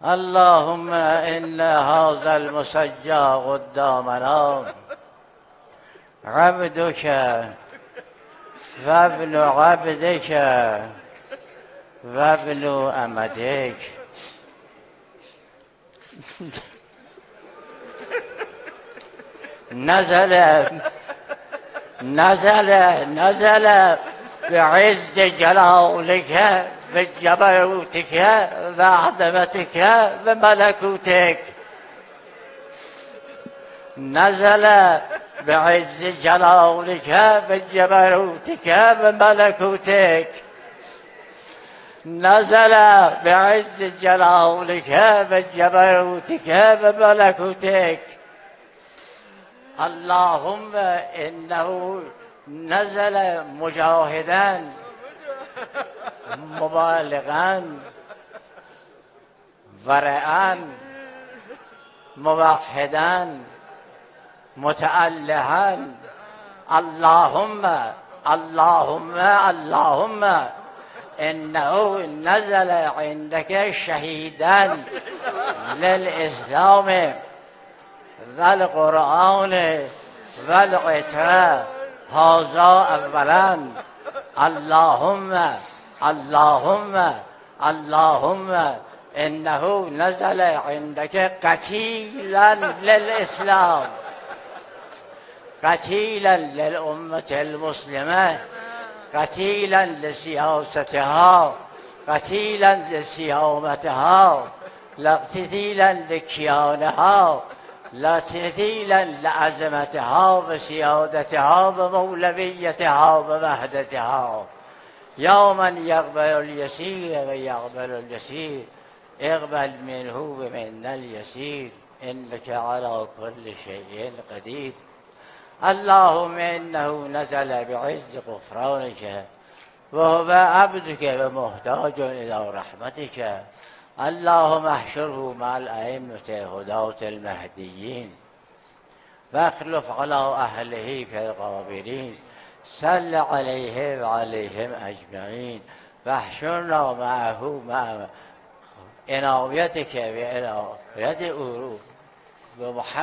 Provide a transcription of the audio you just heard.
اللهم إن هذا المسجى قدامنا عبدك وابن عبدك وابن أمتك نزل بعز جلالك بجبروتك وعظمتك وملكوتك. نزل بعز جلالك بجبروتك وملكوتك. نزل بعز جلالك بجبروتك وملكوتك. اللهم إنه نزل مجاهدا مبالغا ورعا موحدا متألها. اللهم إنه نزل عندك شهيدا للإسلام والقرآن والعترة. هذا أولا. اللهم إنه نزل عندك قتيلا للإسلام، قتيلا للأمة المسلمة، قتيلا لسياستها، قتيلا لصيامتها، قتيلا لكيانها، قتيلا لعظمتها وسيادتها ومولويتها ووحدتها. يا من يقبل اليسير ويقبل اليسير اقبل منه ومنا اليسير إنك على كل شيء قدير. اللهم إنه نزل بعز غفرانك وهو عبدك ومحتاج إلى رحمتك. اللهم احشره مع الأئمة هداة المهديين واخلف على أهله في الغابرين. صل عليه وعليهم أجمعين واحشرنا معه مع عنايتك وعناية أولو ومحمد